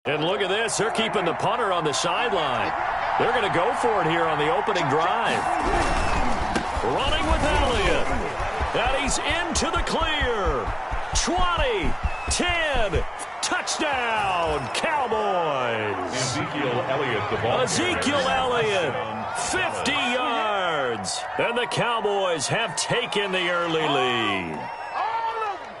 And look at this. They're keeping the punter on the sideline. They're going to go for it here on the opening drive. Running with Elliott. And he's into the clear. 20, 10, touchdown, Cowboys. Ezekiel Elliott, 50 yards. And the Cowboys have taken the early lead.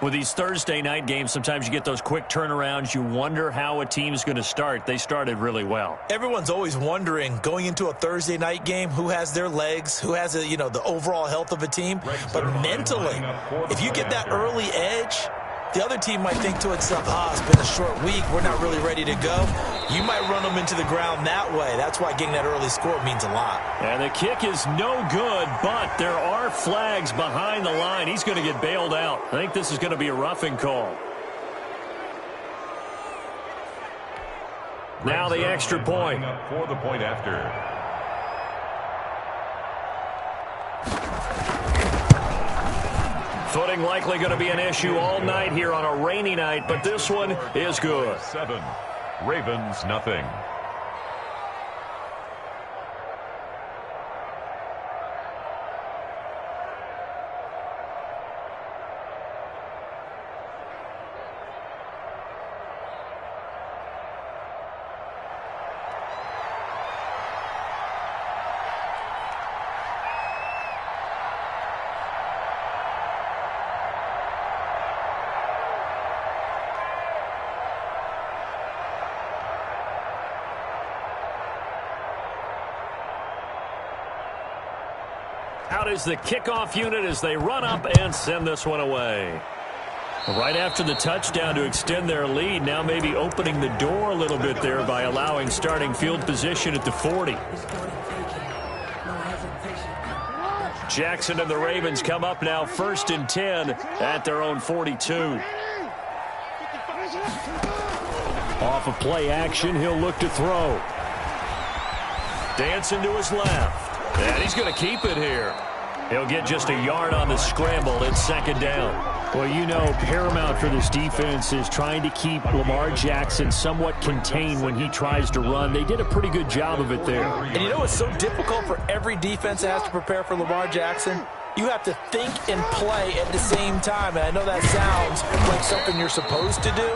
With these Thursday night games, sometimes you get those quick turnarounds. You wonder how a team's going to start. They started really well. Everyone's always wondering, going into a Thursday night game, who has their legs, who has the overall health of a team. But mentally, if you get that early edge, the other team might think to itself, it's been a short week, we're not really ready to go. You might run them into the ground that way. That's why getting that early score means a lot. And the kick is no good, but there are flags behind the line. He's going to get bailed out. I think this is going to be a roughing call. Now the extra point. For the point after. Footing likely going to be an issue all night here on a rainy night, but this one is good. 7, Ravens nothing. Out is the kickoff unit as they run up and send this one away. Right after the touchdown to extend their lead, now maybe opening the door a little bit there by allowing starting field position at the 40. Jackson and the Ravens come up now 1st and 10 at their own 42. Off of play action, he'll look to throw. Dancing to his left. And he's going to keep it here. He'll get just a yard on the scramble. It's 2nd down. Well, paramount for this defense is trying to keep Lamar Jackson somewhat contained when he tries to run. They did a pretty good job of it there. And it's so difficult for every defense that has to prepare for Lamar Jackson. You have to think and play at the same time. And I know that sounds like something you're supposed to do.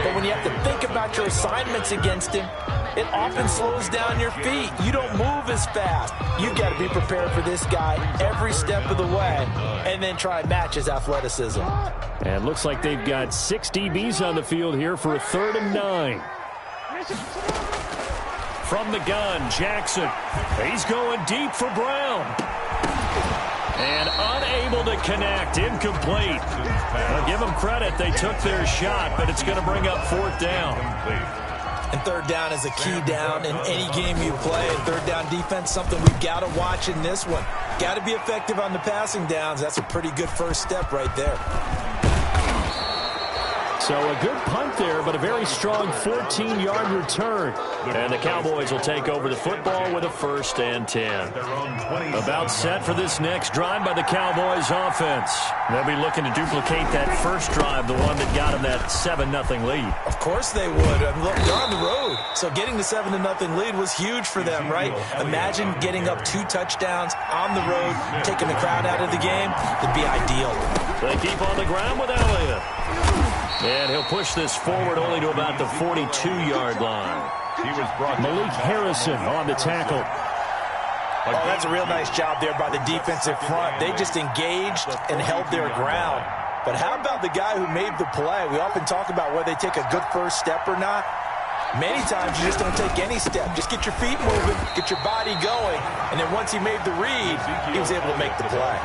But when you have to think about your assignments against him, it often slows down your feet. You don't move as fast. You've got to be prepared for this guy every step of the way and then try and match his athleticism. And looks like they've got 6 DBs on the field here for a 3rd and 9. From the gun, Jackson. He's going deep for Brown. And unable to connect. Incomplete. Well, give them credit. They took their shot, but it's going to bring up 4th down. And 3rd down is a key down in any game you play. And 3rd down defense, something we've got to watch in this one. Got to be effective on the passing downs. That's a pretty good first step right there. So a good punt there, but a very strong 14-yard return. And the Cowboys will take over the football with a 1st and 10. About set for this next drive by the Cowboys offense. They'll be looking to duplicate that first drive, the one that got them that 7-0 lead. Of course they would. Look, they're on the road. So getting the 7-0 lead was huge for them, right? Imagine getting up 2 touchdowns on the road, taking the crowd out of the game. It'd be ideal. They keep on the ground with Elliott. And he'll push this forward only to about the 42-yard line. Malik Harrison on the tackle. Oh, that's a real nice job there by the defensive front. They just engaged and held their ground. But how about the guy who made the play? We often talk about whether they take a good first step or not. Many times you just don't take any step. Just get your feet moving, get your body going, and then once he made the read, he was able to make the play.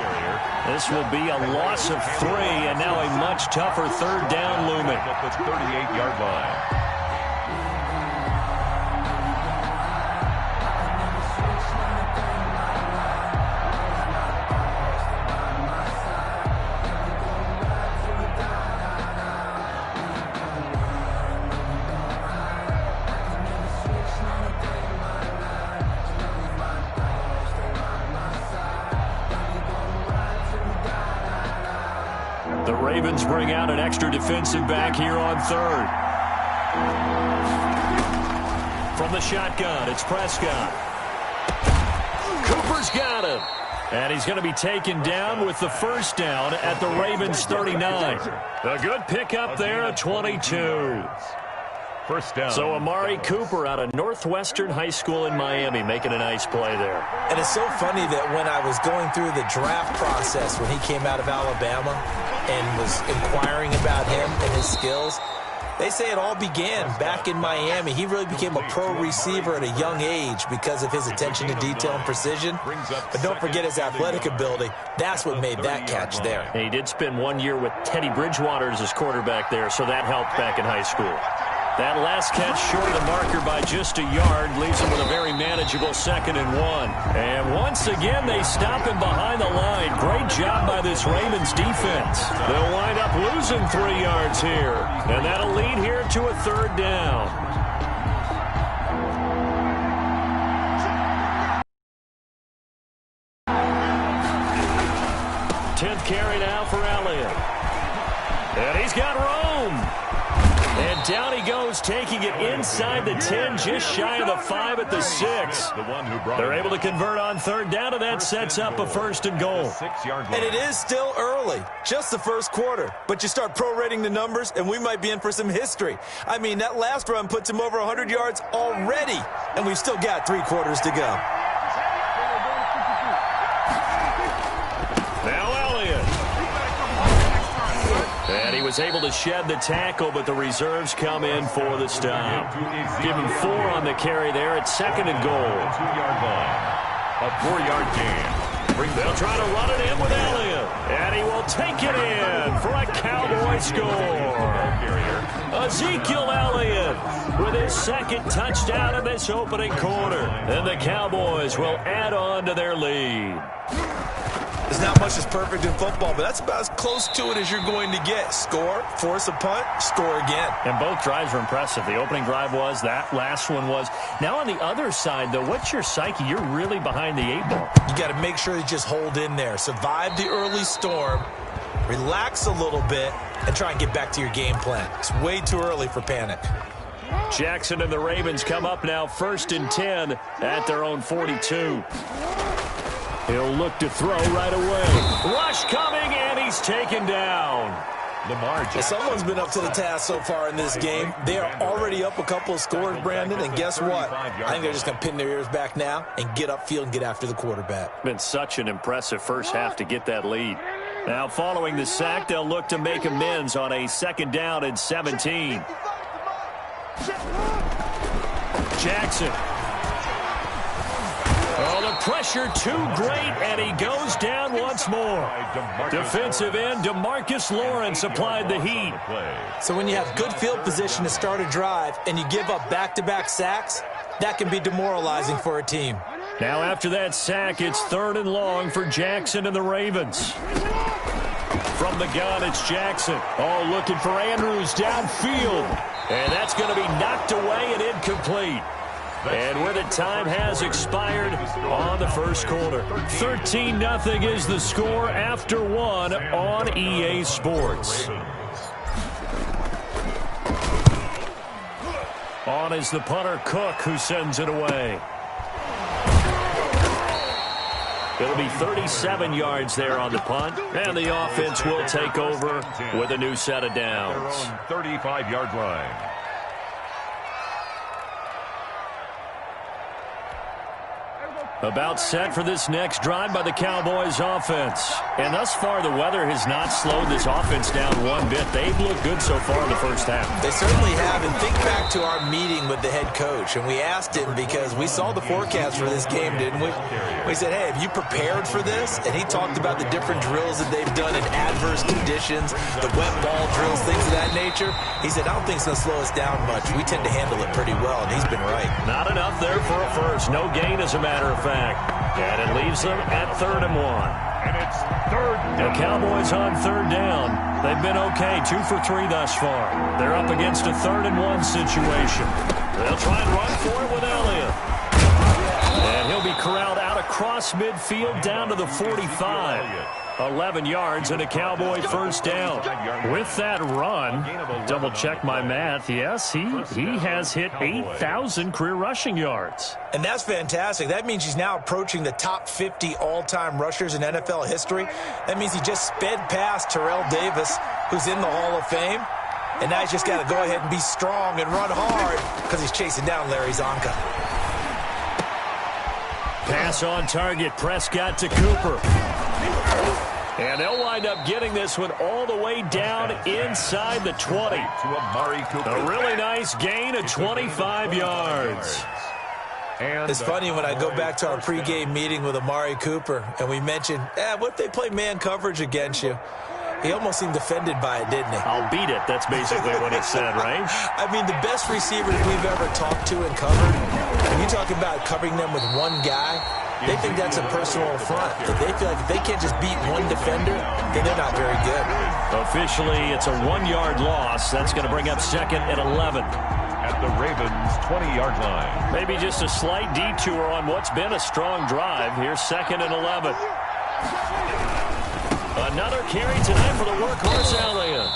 This will be a loss of 3, and now a much tougher 3rd down looming. At the 38-yard line. The Ravens bring out an extra defensive back here on 3rd. From the shotgun, it's Prescott. Cooper's got him. And he's going to be taken down with the first down at the Ravens 39. A good pickup there at 22. First down. So Amari Cooper out of Northwestern High School in Miami making a nice play there. And it's so funny that when I was going through the draft process when he came out of Alabama and was inquiring about him and his skills, they say it all began back in Miami. He really became a pro receiver at a young age because of his attention to detail and precision. But don't forget his athletic ability. That's what made that catch there. And he did spend 1 year with Teddy Bridgewater as his quarterback there, so that helped back in high school. That last catch short of the marker by just a yard leaves him with a very manageable 2nd and 1. And once again, they stop him behind the line. Great job by this Ravens defense. They'll wind up losing 3 yards here. And that'll lead here to a 3rd down. Tenth carry now for Elliott. And he's got room. And down he goes, taking it inside the 10, just shy of the 5 at the 6. They're able to convert on 3rd down, and that sets up a 1st and goal. And it is still early, just the first quarter. But you start prorating the numbers, and we might be in for some history. I mean, that last run puts him over 100 yards already, and we've still got 3 quarters to go. And he was able to shed the tackle, but the reserves come in for the stop. Give him 4 on the carry there at 2nd and goal. 2-yard line. A 4-yard gain. They'll try to run it in with Elliott. And he will take it in for a Cowboy score. Ezekiel Elliott with his 2nd touchdown in this opening quarter. And the Cowboys will add on to their lead. There's not much that's perfect in football, but that's about as close to it as you're going to get. Score, force a punt, score again. And both drives were impressive. The opening drive was, that last one was. Now on the other side, though, what's your psyche? You're really behind the 8 ball. You got to make sure you just hold in there. Survive the early storm, relax a little bit, and try and get back to your game plan. It's way too early for panic. Jackson and the Ravens come up now 1st and 10 at their own 42. He'll look to throw right away. Rush coming, and he's taken down. Lamar Jackson. Someone's been up to the task so far in this game. They are already up a couple of scores, Brandon, and guess what? I think they're just going to pin their ears back now and get upfield and get after the quarterback. Been such an impressive first half to get that lead. Now, following the sack, they'll look to make amends on a 2nd down and 17. Jackson. Oh, the pressure too great, and he goes down once more. Defensive end DeMarcus Lawrence applied the heat. So when you have good field position to start a drive and you give up back-to-back sacks, that can be demoralizing for a team. Now after that sack, it's 3rd and long for Jackson and the Ravens. From the gun, it's Jackson. Oh, looking for Andrews downfield. And that's going to be knocked away and incomplete. And where the time has expired on the first quarter. 13-0 is the score after 1 on EA Sports. On is the punter Cook, who sends it away. It'll be 37 yards there on the punt, and the offense will take over with a new set of downs. 35-yard line. About set for this next drive by the Cowboys offense. And thus far, the weather has not slowed this offense down one bit. They've looked good so far in the first half. They certainly have. And think back to our meeting with the head coach. And we asked him because we saw the forecast for this game, didn't we? We said, hey, have you prepared for this? And he talked about the different drills that they've done in adverse conditions, the wet ball drills, things of that nature. He said, I don't think it's going to slow us down much. We tend to handle it pretty well, and he's been right. Not enough there for a first. No gain, as a matter of fact. And it leaves them at 3rd and 1. And it's 3rd down. The Cowboys on 3rd down. They've been okay, 2 for 3 thus far. They're up against a 3rd and 1 situation. They'll try and run for it with Elliott. And he'll be corralled out across midfield down to the 45. 11 yards and a Cowboy first down. With that run, double-check my math, yes, he has hit 8,000 career rushing yards. And that's fantastic. That means he's now approaching the top 50 all-time rushers in NFL history. That means he just sped past Terrell Davis, who's in the Hall of Fame. And now he's just got to go ahead and be strong and run hard because he's chasing down Larry Zonka. Pass on target. Prescott to Cooper. And they'll wind up getting this one all the way down inside the 20. A really nice gain of 25 yards. It's funny when I go back to our pregame meeting with Amari Cooper and we mentioned, what if they play man coverage against you? He almost seemed offended by it, didn't he? I'll beat it. That's basically what he said, right? I mean, the best receivers we've ever talked to and covered, when you talk about covering them with one guy, they think that's a personal affront. If they feel like if they can't just beat one defender, then they're not very good. Officially, it's a 1-yard loss. That's going to bring up second and 11. At the Ravens' 20-yard line. Maybe just a slight detour on what's been a strong drive. Here's second and 11. Another carry tonight for the workhorse Elliott.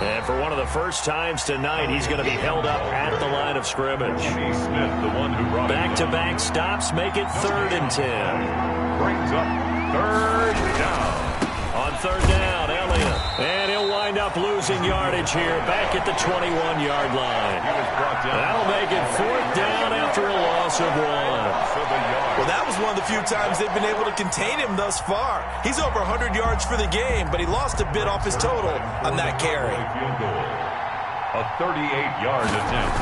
And for one of the first times tonight, he's going to be held up at the line of scrimmage. Smith, the one who brought back-to-back stops make it 3rd and 10. Brings up 3rd down. On 3rd down, Elliott. And he'll wind up losing yardage here back at the 21-yard line. That'll make it 4th down after a loss of 1. Well, that was one of the few times they've been able to contain him thus far. He's over 100 yards for the game, but he lost a bit off his total on that carry. A 38-yard attempt.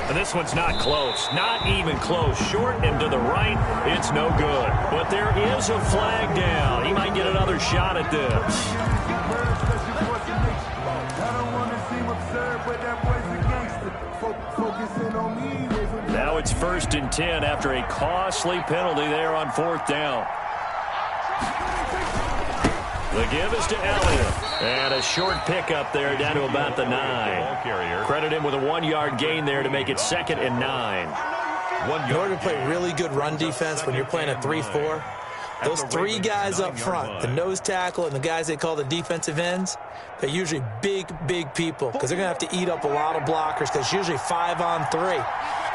And this one's not close. Not even close. Short and to the right, it's no good. But there is a flag down. He might get another shot at this. Now it's 1st and 10 after a costly penalty there on 4th down. The give is to Elliott. And a short pickup there down to about the 9. Credit him with a 1-yard gain there to make it 2nd and 9. In order to play really good run defense when you're playing a 3-4, those 3 guys up front, the nose tackle and the guys they call the defensive ends, they're usually big people because they're going to have to eat up a lot of blockers because it's usually 5-on-3.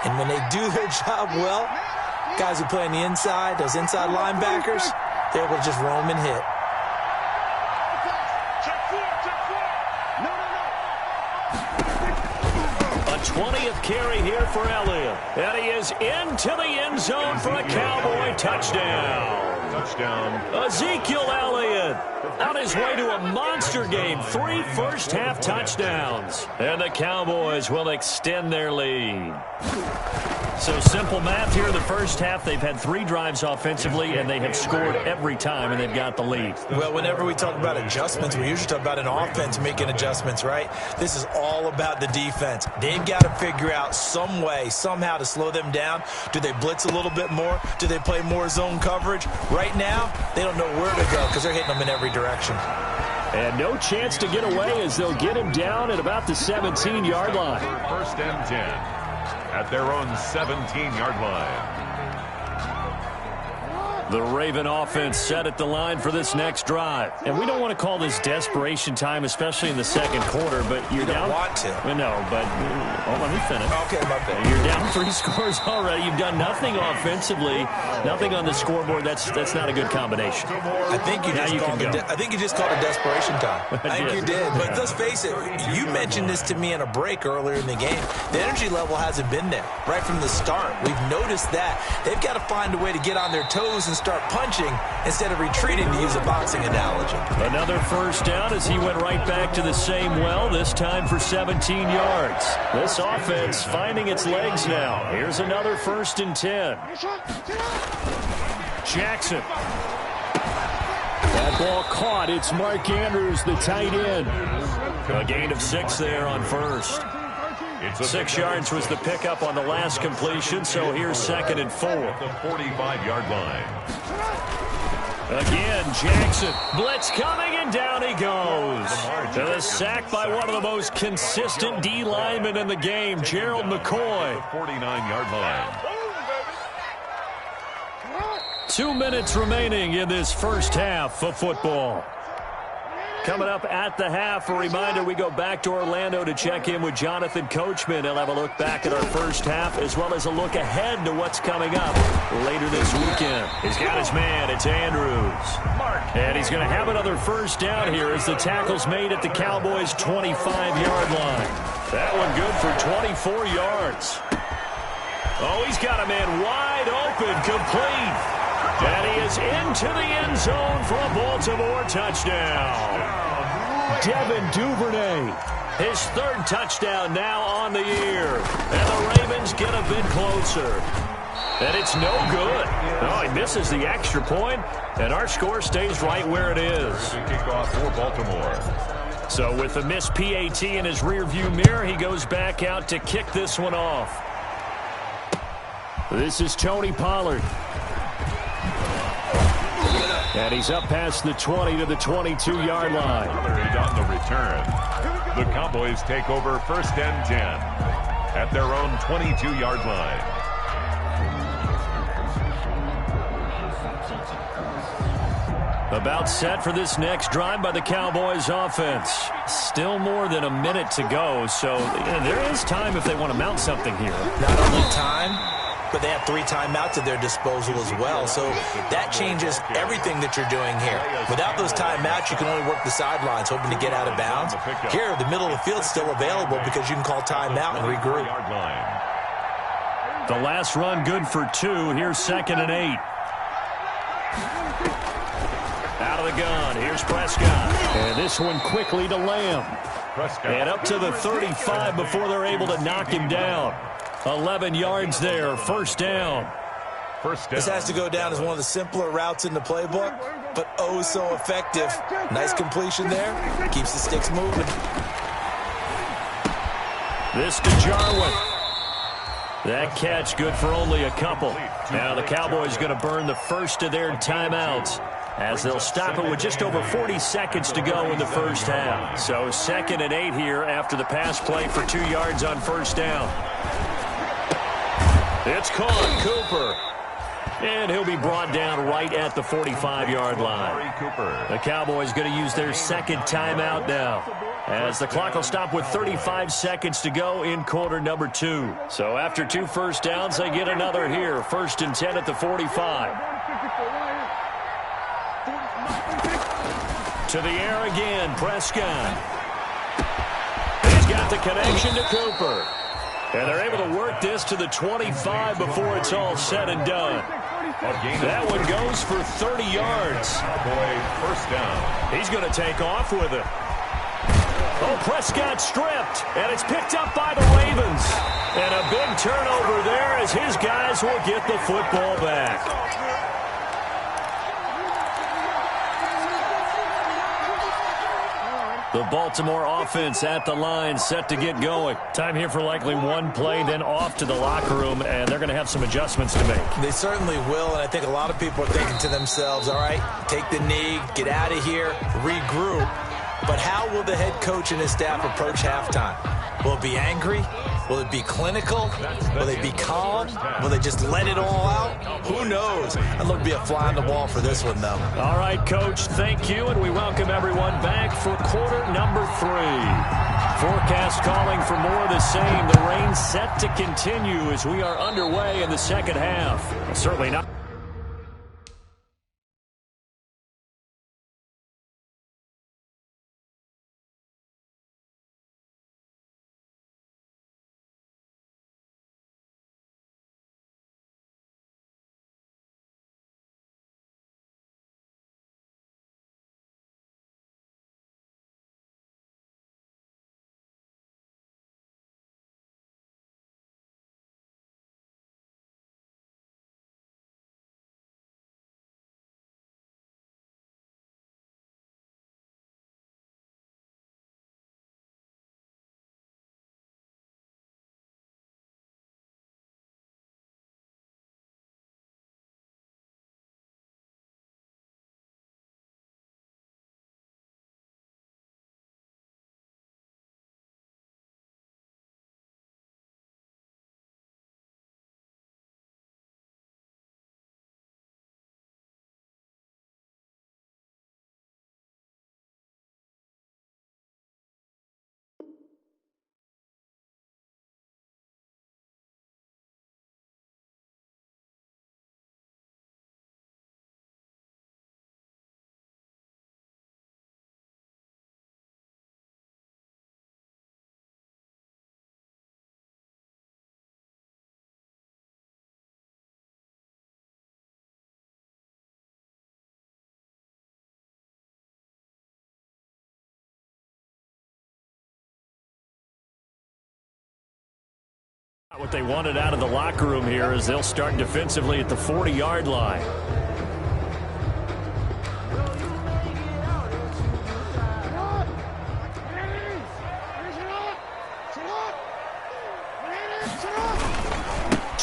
And when they do their job well, guys who play on the inside, those inside linebackers, they're able to just roam and hit. A 20th carry here for Elliott. And he is into the end zone for a Cowboy touchdown. Ezekiel Elliott on his way to a monster game. 3 first-half touchdowns. And the Cowboys will extend their lead. So simple math here in the first half. They've had 3 drives offensively, and they have scored every time, and they've got the lead. Well, whenever we talk about adjustments, we usually talk about an offense making adjustments, right? This is all about the defense. They've got to figure out some way, somehow to slow them down. Do they blitz a little bit more? Do they play more zone coverage? Right now, they don't know where to go because they're hitting them in every direction. And no chance to get away as they'll get him down at about the 17-yard line. 1st and 10. At their own 17-yard line. The Raven offense set at the line for this next drive. And we don't want to call this desperation time, especially in the second quarter, but you're down. You don't want to. No, but let me finish. Okay, my bad. You're down 3 scores already. You've done nothing offensively, nothing on the scoreboard. That's not a good combination. I think you just called it desperation time. I think you did. But let's face it, you mentioned this to me in a break earlier in the game. The energy level hasn't been there right from the start. We've noticed that. They've got to find a way to get on their toes and start punching instead of retreating, to use a boxing analogy. Another first down as he went right back to the same well, this time for 17 yards. This offense finding its legs now. Here's another 1st and 10. Jackson. That ball caught. It's Mark Andrews, the tight end. A gain of 6 there on 1st. 6 yards was the pickup on the last completion, so here's 2nd and 4. At the 45-yard line. Again, Jackson. Blitz coming, and down he goes. To the sack by one of the most consistent D linemen in the game, Gerald McCoy. 49-yard line. 2 minutes remaining in this first half of football. Coming up at the half, a reminder, we go back to Orlando to check in with Jonathan Coachman. He'll have a look back at our first half as well as a look ahead to what's coming up later this weekend. He's got his man. It's Andrews. And he's going to have another first down here as the tackle's made at the Cowboys' 25-yard line. That one good for 24 yards. Oh, he's got a man wide open, complete. And he is into the end zone for a Baltimore touchdown. Devin Duvernay, his third touchdown now on the year. And the Ravens get a bit closer. And it's no good. Oh, he misses the extra point, and our score stays right where it is. Kickoff for Baltimore. So with the missed PAT in his rearview mirror, he goes back out to kick this one off. This is Tony Pollard. And he's up past the 20 to the 22-yard line. On the return, the Cowboys take over first and 10 at their own 22-yard line. About set for this next drive by the Cowboys offense. Still more than a minute to go, so there is time if they want to mount something here. Not only time, but they have 3 timeouts at their disposal as well. So that changes everything that you're doing here. Without those timeouts, you can only work the sidelines, hoping to get out of bounds. Here, the middle of the field's still available because you can call timeout and regroup. The last run good for 2. Here's 2nd and 8. Out of the gun. Here's Prescott. And this one quickly to Lamb. And up to the 35 before they're able to knock him down. 11 yards there, first down. This has to go down as one of the simpler routes in the playbook, but oh so effective. Nice completion there. Keeps the sticks moving. This to Jarwin. That catch good for only a couple. Now the Cowboys going to burn the first of their timeouts as they'll stop it with just over 40 seconds to go in the first half. So 2nd and 8 here after the pass play for 2 yards on first down. It's caught, Cooper. And he'll be brought down right at the 45-yard line. The Cowboys going to use their second timeout now, as the clock will stop with 35 seconds to go in quarter number 2. So after 2 first downs, they get another here. 1st and 10 at the 45. To the air again, Prescott. He's got the connection to Cooper. And they're able to work this to the 25 before it's all said and done. That one goes for 30 yards. First down. He's going to take off with it. Oh, Prescott stripped, and it's picked up by the Ravens. And a big turnover there as his guys will get the football back. The Baltimore offense at the line, set to get going. Time here for likely one play, then off to the locker room, and they're going to have some adjustments to make. They certainly will, and I think a lot of people are thinking to themselves, all right, take the knee, get out of here, regroup. But how will the head coach and his staff approach halftime? Will it be angry? Will it be clinical? Will they be calm? Will they just let it all out? Who knows? I'd love to be a fly on the wall for this one, though. All right, Coach, thank you, and we welcome everyone back for quarter number 3. Forecast calling for more of the same. The rain set to continue as we are underway in the second half. Certainly not. What they wanted out of the locker room here is they'll start defensively at the 40-yard line.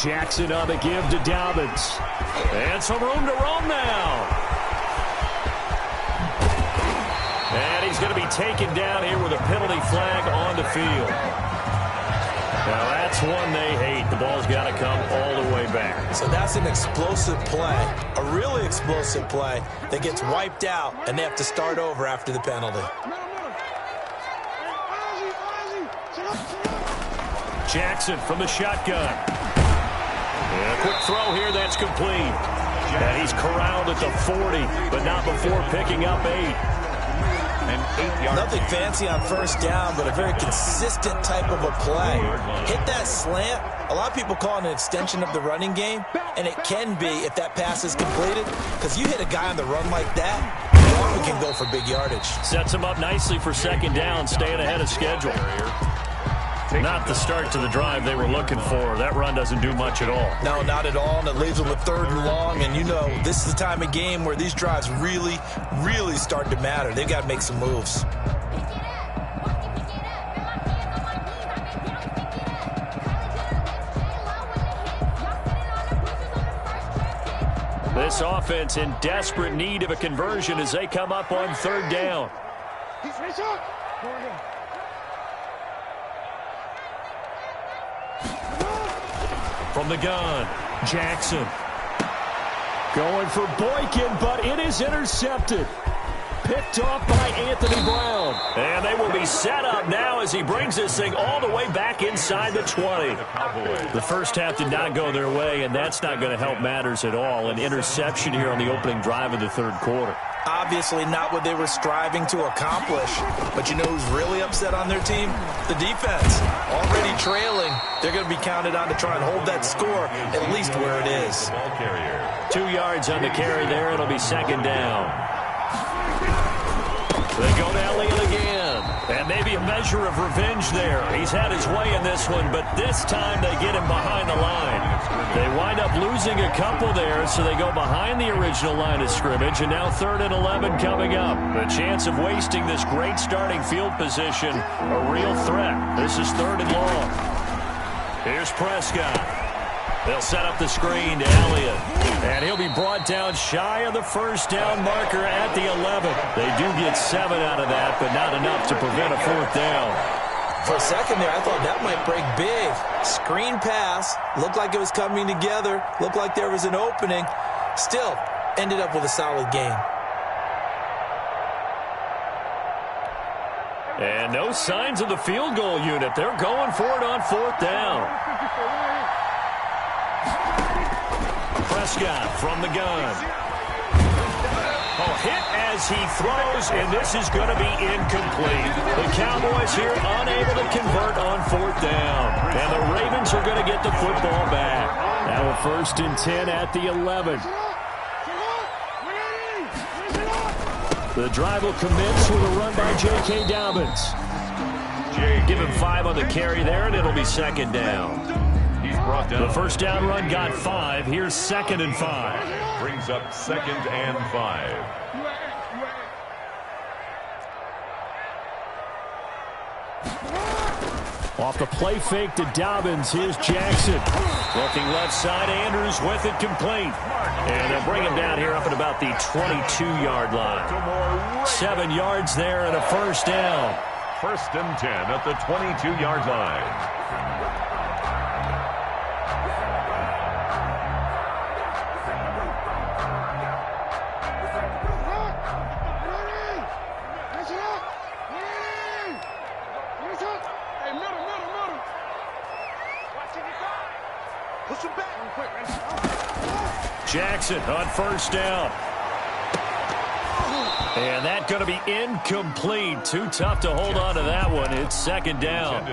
Jackson on the give to Dobbins. And some room to roam now. And he's going to be taken down here with a penalty flag on the field. Now that's one they hate. The ball's got to come all the way back. So that's an explosive play, a really explosive play that gets wiped out, and they have to start over after the penalty. Jackson from the shotgun. And a quick throw here that's complete. And he's corralled at the 40, but not before picking up 8. Nothing fancy on first down, but a very consistent type of a play. Hit that slant. A lot of people call it an extension of the running game, and it can be if that pass is completed, because you hit a guy on the run like that, you often can go for big yardage. Sets him up nicely for second down, staying ahead of schedule. Not the start to the drive they were looking for. That run doesn't do much at all. No, not at all, and it leaves them with 3rd and long, and you know this is the time of game where these drives really, really start to matter. They've got to make some moves. This offense in desperate need of a conversion as they come up on 3rd down. From the gun, Jackson. Going for Boykin, but it is intercepted. Picked off by Anthony Brown. And they will be set up now as he brings this thing all the way back inside the 20. The first half did not go their way, and that's not going to help matters at all. An interception here on the opening drive of the 3rd quarter. Obviously not what they were striving to accomplish. But you know who's really upset on their team? The defense. Already trailing. They're going to be counted on to try and hold that score at least where it is. 2 yards on the carry there. It'll be second down. They go to Elliott again. And maybe a measure of revenge there. He's had his way in this one, but this time they get him behind the line. They wind up losing a couple there, so they go behind the original line of scrimmage, and now 3rd and 11 coming up. The chance of wasting this great starting field position, a real threat. This is 3rd and long. Here's Prescott. They'll set up the screen to Elliott. And he'll be brought down shy of the first down marker at the 11. They do get 7 out of that, but not enough to prevent a 4th down. For a second there, I thought that might break big. Screen pass. Looked like it was coming together. Looked like there was an opening. Still, ended up with a solid game. And no signs of the field goal unit. They're going for it on 4th down. Prescott from the gun. Hit as he throws, and this is going to be incomplete. The Cowboys here unable to convert on 4th down. And the Ravens are going to get the football back. Now a 1st and 10 at the 11. The drive will commence with a run by J.K. Dobbins. Give him 5 on the carry there, and it'll be second down. The first down run got 5. Here's 2nd and 5. Brings up 2nd and 5. Off the play fake to Dobbins. Here's Jackson. Looking left side. Andrews with it complete. And they'll bring him down here up at about the 22-yard line. 7 yards there and a first down. 1st and 10 at the 22-yard line. Jackson on first down. And that's going to be incomplete. Too tough to hold on to that one. It's second down.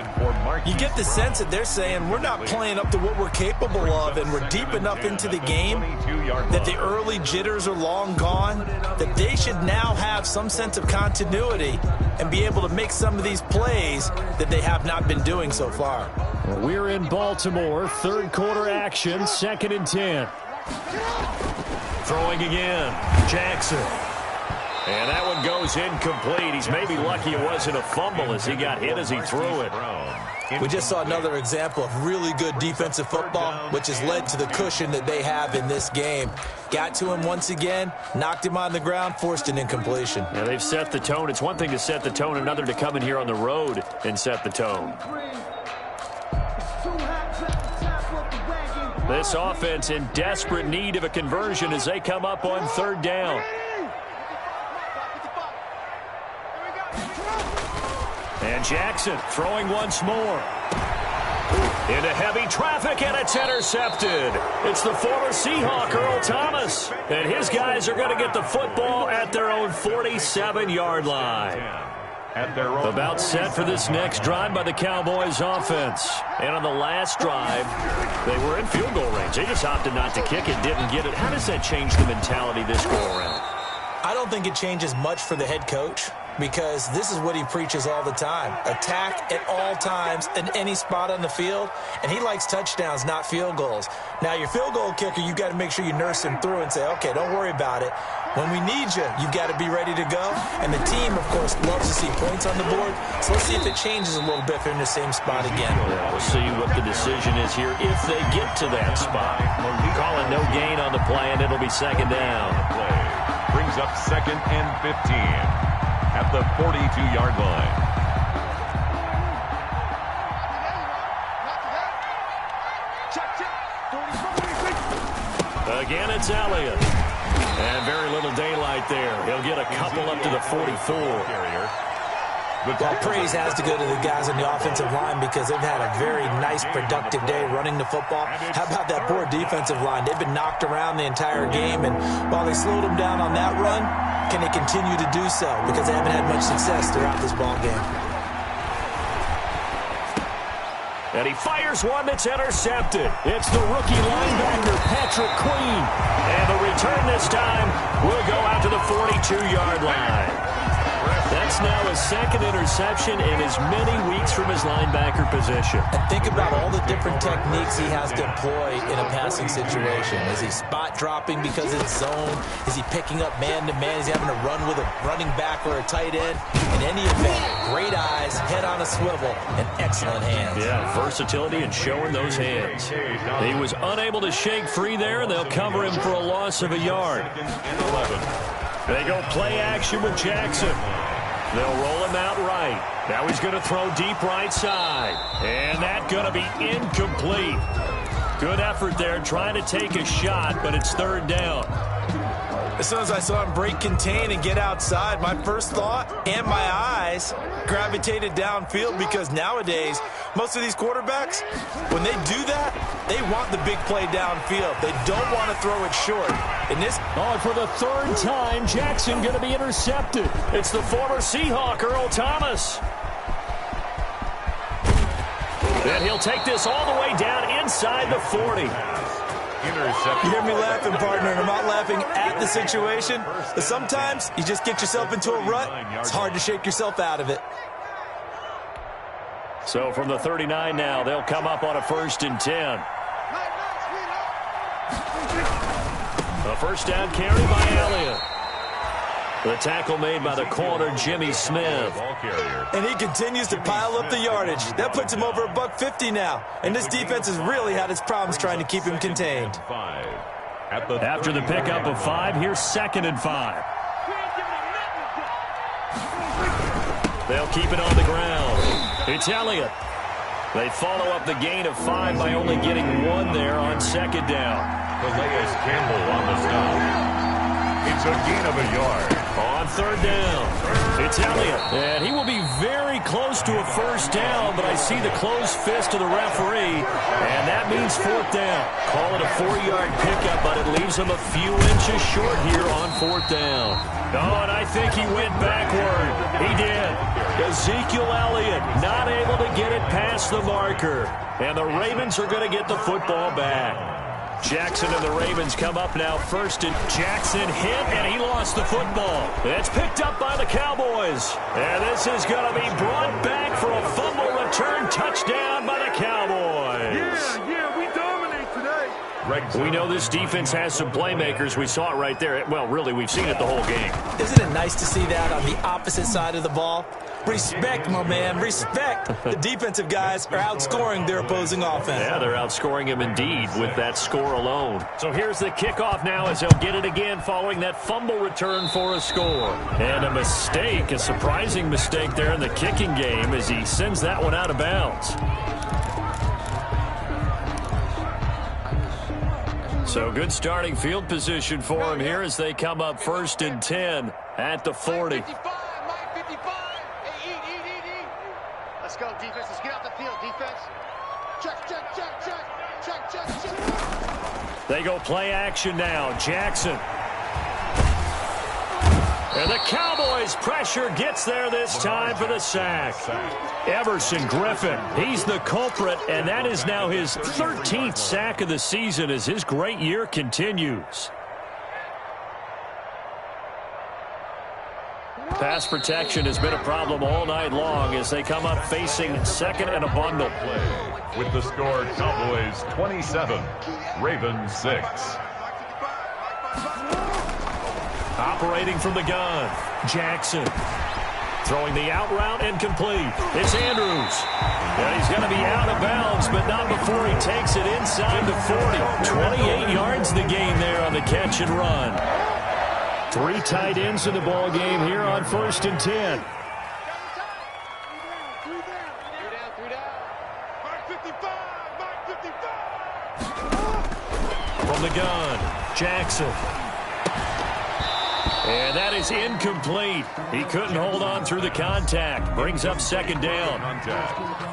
You get the sense that they're saying we're not playing up to what we're capable of, and we're deep enough into the game that the early jitters are long gone, that they should now have some sense of continuity and be able to make some of these plays that they have not been doing so far. We're in Baltimore. Third quarter action. 2nd and 10. Throwing again. Jackson. And that one goes incomplete. He's maybe lucky it wasn't a fumble as he got hit as he threw it. We just saw another example of really good defensive football, which has led to the cushion that they have in this game. Got to him once again, knocked him on the ground, forced an incompletion. Yeah, they've set the tone. It's one thing to set the tone, another to come in here on the road and set the tone. This offense in desperate need of a conversion as they come up on 3rd down. And Jackson throwing once more. Into heavy traffic, and it's intercepted. It's the former Seahawk, Earl Thomas. And his guys are going to get the football at their own 47-yard line. About set for this next drive by the Cowboys offense. And on the last drive, they were in field goal range. They just opted not to kick it, didn't get it. How does that change the mentality this go-around? I don't think it changes much for the head coach, because this is what he preaches all the time. Attack at all times in any spot on the field, and he likes touchdowns, not field goals. Now, your field goal kicker, you've got to make sure you nurse him through and say, okay, don't worry about it. When we need you, you've got to be ready to go. And the team, of course, loves to see points on the board. So let's see if it changes a little bit if they're in the same spot again. Yeah, we'll see what the decision is here if they get to that spot. Calling no gain on the play, and it'll be 2nd down. Brings up 2nd and 15 at the 42-yard line. Again, it's Elliott. And very little daylight there. He'll get a couple up to the 44. Well, praise has to go to the guys on the offensive line because they've had a very nice, productive day running the football. How about that poor defensive line? They've been knocked around the entire game, and while they slowed them down on that run, can they continue to do so? Because they haven't had much success throughout this ball game. And he fires one that's intercepted. It's the rookie linebacker, Patrick Queen. And the return this time will go out to the 42-yard line. That's now his 2nd interception in as many weeks from his linebacker position. And think about all the different techniques he has to employ in a passing situation. Is he spot dropping because it's zone? Is he picking up man-to-man? Is he having to run with a running back or a tight end? In any event, great eyes, head on a swivel, and excellent hands. Yeah, versatility and showing those hands. He was unable to shake free there, and they'll cover him for a loss of a yard. They go play action with Jackson. They'll roll him out right. Now he's going to throw deep right side. And that's going to be incomplete. Good effort there trying to take a shot, but it's 3rd down. As soon as I saw him break contain and get outside, my first thought and my eyes gravitated downfield because nowadays, most of these quarterbacks, when they do that, they want the big play downfield. They don't want to throw it short. In this, for the 3rd time, Jackson going to be intercepted. It's the former Seahawk, Earl Thomas. And he'll take this all the way down inside the 40. You hear me laughing, partner, and I'm not laughing at the situation. But sometimes you just get yourself into a rut. It's hard to shake yourself out of it. So from the 39 now, they'll come up on a 1st and 10. A 1st down carry by Elliott. The tackle made by the corner, Jimmy Smith. And he continues to pile up the yardage. That puts him over $150 now. And this defense has really had its problems trying to keep him contained. After the pickup of 5, here's 2nd and 5. They'll keep it on the ground. It's Elliott. They follow up the gain of 5 by only getting 1 there on 2nd down. Calais Campbell on the stop. It's a gain of a yard. On third down. It's Elliott, and he will be very close to a first down, but I see the closed fist of the referee, and that means fourth down. Call it a 4-yard pickup, but it leaves him a few inches short here on fourth down. Oh, and I think he went backward. He did. Ezekiel Elliott not able to get it past the marker, and the Ravens are going to get the football back. Jackson and the Ravens come up now first, and Jackson hit, and he lost the football. It's picked up by the Cowboys. And this is going to be brought back for a fumble return touchdown by the Cowboys. Yeah, we dominate today. We know this defense has some playmakers. We saw it right there. Well, really, we've seen it the whole game. Isn't it nice to see that on the opposite side of the ball? Respect, my man, respect. The defensive guys are outscoring their opposing offense. Yeah, they're outscoring him indeed with that score alone. So here's the kickoff now as he'll get it again following that fumble return for a score. And a mistake, a surprising mistake there in the kicking game as he sends that one out of bounds. So good starting field position for him here as they come up first and 10 at the 40. Let's go, defense. Let's get out the field, defense. Check. They go play action now. Jackson. And the Cowboys' pressure gets there this time for the sack. Everson Griffin, he's the culprit, and that is now his 13th sack of the season as his great year continues. Pass protection has been a problem all night long as they come up facing second and a bundle. With the score, Cowboys 27, Ravens 6. Operating from the gun, Jackson. Throwing the out route and complete. It's Andrews. And he's going to be out of bounds, but not before he takes it inside the 40. 28 yards the gain there on the catch and run. 3 tight ends in the ball game here on first and 10. From the gun, Jackson. And that is incomplete. He couldn't hold on through the contact. Brings up second down.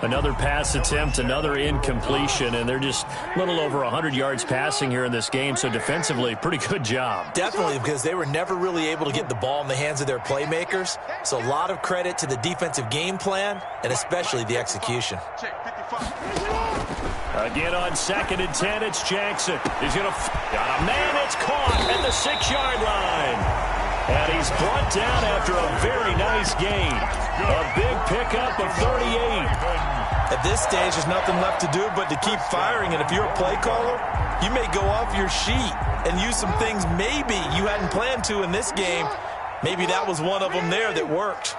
Another pass attempt, another incompletion, and they're just a little over 100 yards passing here in this game, so defensively, pretty good job. Definitely, because they were never really able to get the ball in the hands of their playmakers, so a lot of credit to the defensive game plan and especially the execution. Again on second and 10, it's Jackson. He's going to got a man. It's caught at the 6-yard line. And he's brought down after a very nice gain. A big pickup of 38. At this stage, there's nothing left to do but to keep firing. And if you're a play caller, you may go off your sheet and use some things maybe you hadn't planned to in this game. Maybe that was one of them there that worked.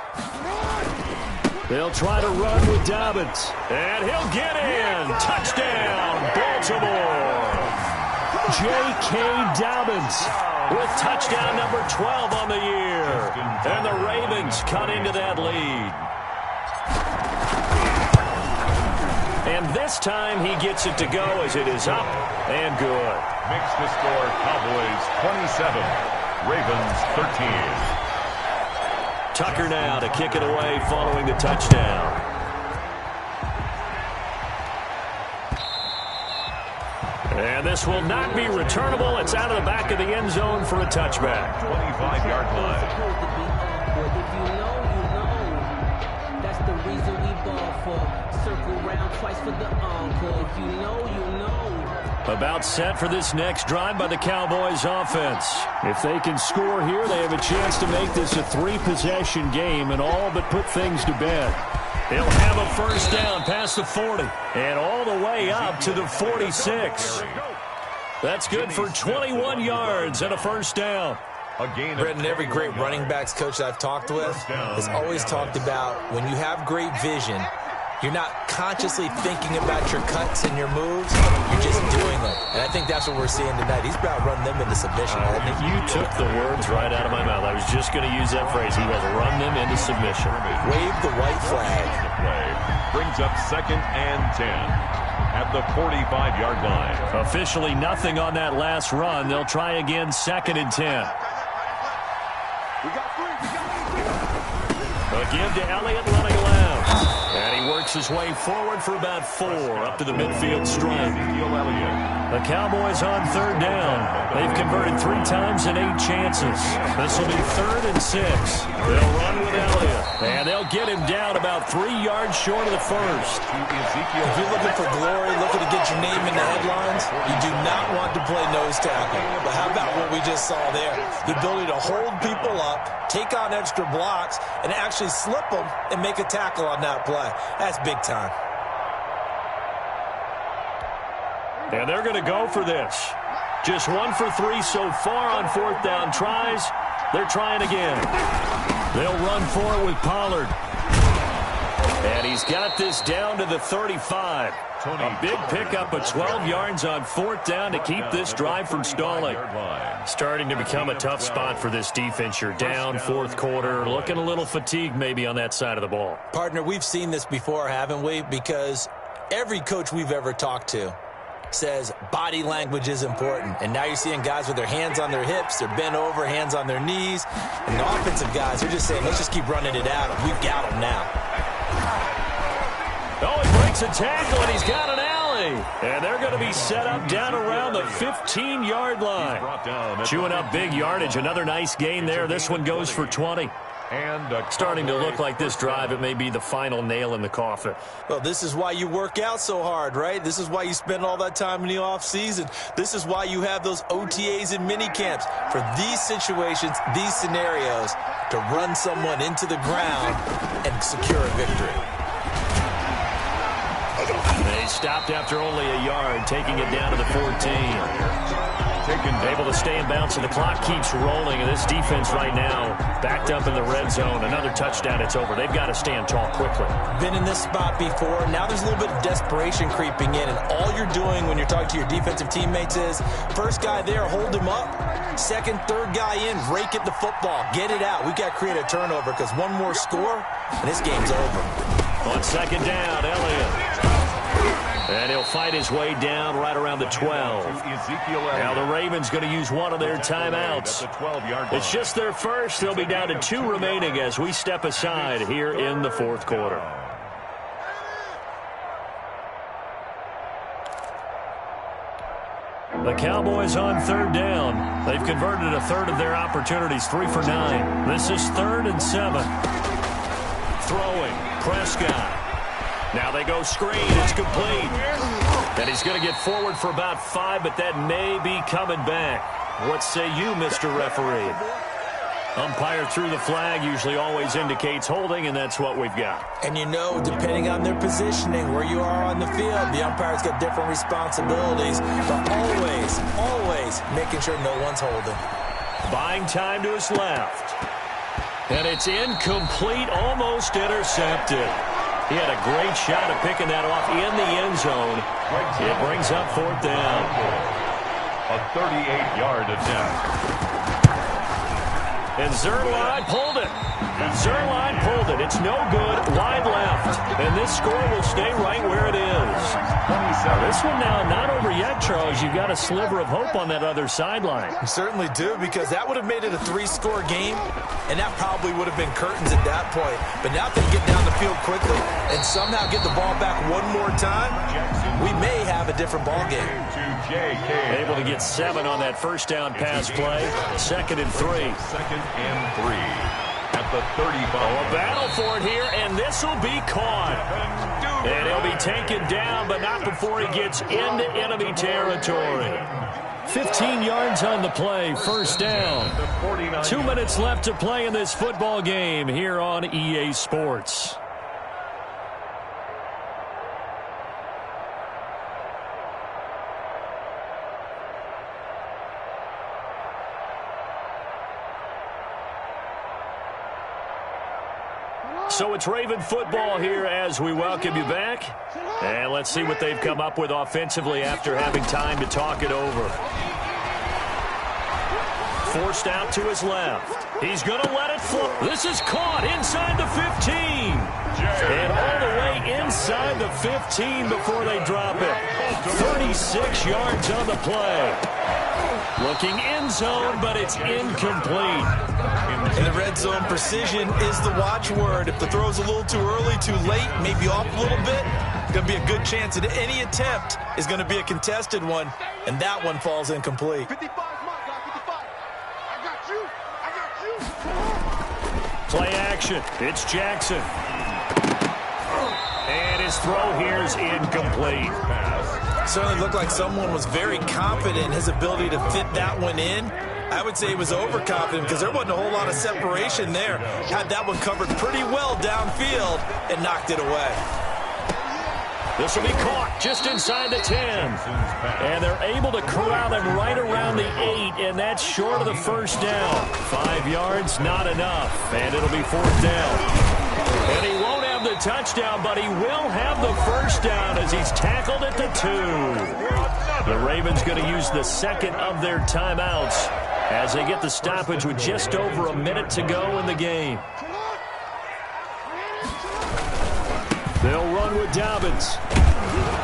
They'll try to run with Dobbins. And he'll get in. Touchdown, Baltimore. J.K. Dobbins with touchdown number 12 on the year. And the Ravens cut into that lead. And this time he gets it to go as it is up and good. Makes the score Cowboys 27, Ravens 13. Tucker now to kick it away following the touchdown. And this will not be returnable. It's out of the back of the end zone for a touchback. 25-yard line. If you know, you know. That's the reason we ball for. Circle round twice for the encore. If you know, you know. About set for this next drive by the Cowboys offense. If they can score here, they have a chance to make this a 3-possession game and all but put things to bed. They'll have a first down past the 40 and all the way up to the 46. That's good for 21 yards and a first down. Brendan, every great running backs coach I've talked with has always talked about when you have great vision, you're not consciously thinking about your cuts and your moves. You're just doing them. And I think that's what we're seeing tonight. He's about running them into submission. You took the words right out of my mouth. I was just going to use that phrase. He was run them into submission. Wave the white flag. Brings up second and 10 at the 45-yard line. Officially nothing on that last run. They'll try again second and 10. We got 3. give to Elliott running left. And he works his way forward for about 4 up to the midfield stripe. The Cowboys on 3rd down. They've converted 3 times in 8 chances. This will be 3rd and 6. They'll run with Elliott. And they'll get him down about 3 yards short of the first. If you're looking for glory, looking to get your name in the headlines, you do not want to play nose tackle. But how about what we just saw there? The ability to hold people up, take on extra blocks, and actually slip them and make a tackle on that play. That's big time. And they're going to go for this. Just 1 for 3 so far on 4th down tries. They're trying again. They'll run for it with Pollard. And he's got this down to the 35. A big pickup of 12 yards on 4th down to keep this drive from stalling. Starting to become a tough spot for this defense. You're down 4th quarter, looking a little fatigued maybe on that side of the ball. Partner, we've seen this before, haven't we? Because every coach we've ever talked to says body language is important. And now you're seeing guys with their hands on their hips, they're bent over, hands on their knees. And the offensive guys are just saying, let's just keep running it at them. We've got them now. Oh, he breaks a tackle, and he's got an alley. And they're going to be set up down around the 15-yard line. Chewing up big yardage. Another nice gain there. This one goes for 20. And starting to look like this drive, it may be the final nail in the coffin. Well, this is why you work out so hard, right? This is why you spend all that time in the offseason. This is why you have those OTAs and mini camps for these situations, these scenarios, to run someone into the ground and secure a victory. They stopped after only a yard, taking it down to the 14. Able to stay in bounds, and the clock keeps rolling. And this defense right now backed up in the red zone. Another touchdown, it's over. They've got to stand tall quickly. Been in this spot before. Now there's a little bit of desperation creeping in, and all you're doing when you're talking to your defensive teammates is first guy there, hold him up. Second, third guy in, rake at the football. Get it out. We've got to create a turnover because one more score, and this game's over. On 2nd down, Elliott. And he'll fight his way down right around the 12. Now the Ravens going to use one of their timeouts. It's just their first. They'll be down to 2 remaining as we step aside here in the 4th quarter. The Cowboys on 3rd down. They've converted a third of their opportunities, 3 for 9. This is 3rd and 7. Throwing, Prescott. Now they go screen. It's complete. And he's going to get forward for about 5, but that may be coming back. What say you, Mr. Referee? Umpire threw the flag, usually always indicates holding, and that's what we've got. And you know, depending on their positioning, where you are on the field, the umpire's got different responsibilities, but always making sure no one's holding. Buying time to his left. And it's incomplete, almost intercepted. He had a great shot at picking that off in the end zone. It brings up 4th down. A 38-yard attempt. And Zerline pulled it. Zerline pulled it. It's no good. Wide left. And this score will stay right where it is. This one now not over yet, Charles. You've got a sliver of hope on that other sideline. You certainly do, because that would have made it a 3-score game, and that probably would have been curtains at that point. But now if they get down the field quickly and somehow get the ball back one more time, we may have a different ball game. Able to get 7 on that first down pass play. 2nd and 3. 2nd and 3 at the 35. A battle for it here, and this will be caught. And he'll be taken down, but not before he gets into enemy territory. 15 yards on the play, 1st down. 2 minutes left to play in this football game here on EA Sports. So it's Raven football here as we welcome you back. And let's see what they've come up with offensively after having time to talk it over. Forced out to his left. He's going to let it float. This is caught inside the 15. And all the way inside the 15 before they drop it. 36 yards on the play. Looking end zone, but it's incomplete. In the red zone, precision is the watchword. If the throw's a little too early, too late, maybe off a little bit, going to be a good chance that any attempt is going to be a contested one, and that one falls incomplete. 55 is mine, guy. 55. I got you. I got you. Play action. It's Jackson. And his throw here is incomplete. Certainly looked like someone was very confident in his ability to fit that one in. I would say he was overconfident because there wasn't a whole lot of separation there. Had that one covered pretty well downfield and knocked it away. This will be caught just inside the 10. And they're able to corral him right around the 8, and that's short of the first down. 5 yards, not enough, and it'll be 4th down. And he won't have the touchdown, but he will have the first down as he's tackled at the 2. The Ravens going to use the second of their timeouts as they get the stoppage with just over a minute to go in the game. They'll run with Dobbins.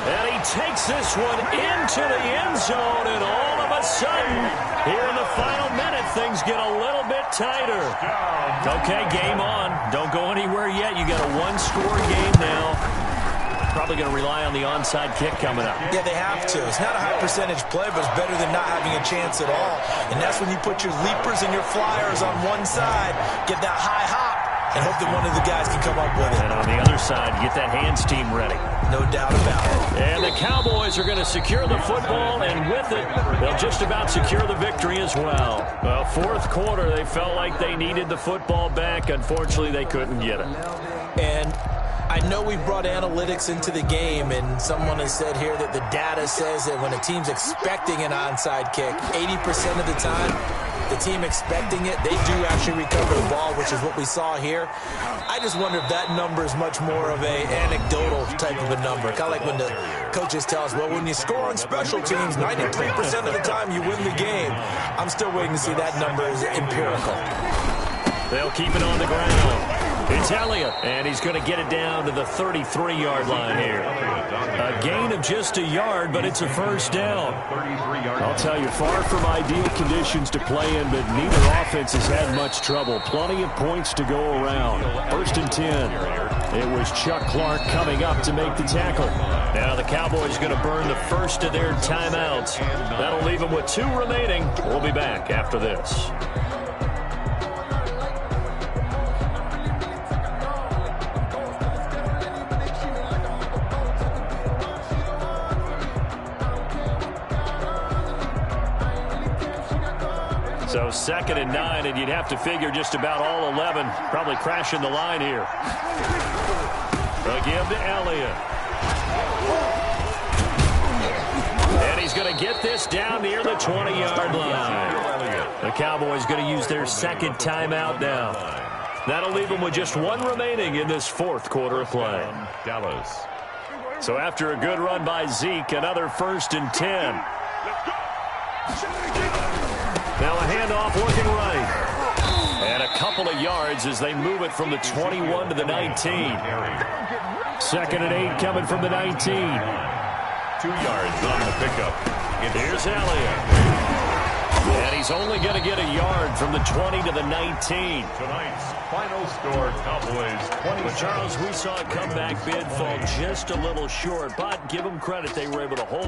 And he takes this one into the end zone, and all of a sudden, here in the final minute, things get a little bit tighter. Okay, game on. Don't go anywhere yet. You got a one-score game now. Probably going to rely on the onside kick coming up. Yeah, they have to. It's not a high-percentage play, but it's better than not having a chance at all. And that's when you put your leapers and your flyers on one side, get that high hop, and hope that one of the guys can come up with it. And on the other side, get that hands team ready. No doubt about it. And the Cowboys are going to secure the football, and with it, they'll just about secure the victory as well. Well, fourth quarter, they felt like they needed the football back. Unfortunately, they couldn't get it. And I know we brought analytics into the game, and someone has said here that the data says that when a team's expecting an onside kick, 80% of the time, the team expecting it, they do actually recover the ball, which is what we saw here. I just wonder if that number is much more of a anecdotal type of a number. Kind of like when the coaches tell us, well, when you score on special teams, 93% of the time you win the game. I'm still waiting to see that number is empirical. They'll keep it on the ground. It's Elliott, and he's going to get it down to the 33-yard line here. A gain of just a yard, but it's a first down. I'll tell you, far from ideal conditions to play in, but neither offense has had much trouble. Plenty of points to go around. 1st and 10. It was Chuck Clark coming up to make the tackle. Now the Cowboys going to burn the first of their timeouts. That'll leave them with 2 remaining. We'll be back after this. So 2nd and 9, and you'd have to figure just about all 11 probably crashing the line here. They'll give to Elliott. And he's going to get this down near the 20-yard line. The Cowboys going to use their second timeout now. That'll leave them with just 1 remaining in this fourth quarter of play. Dallas. So after a good run by Zeke, another 1st and 10. Now a handoff looking right. And a couple of yards as they move it from the 21 to the 19. 2nd and 8 coming from the 19. 2 yards on the pickup. Here's Elliott. And he's only going to get a yard from the 20 to the 19. Tonight's final score, Cowboys 20. But Charles, we saw a comeback bid fall just a little short, but give them credit, they were able to hold.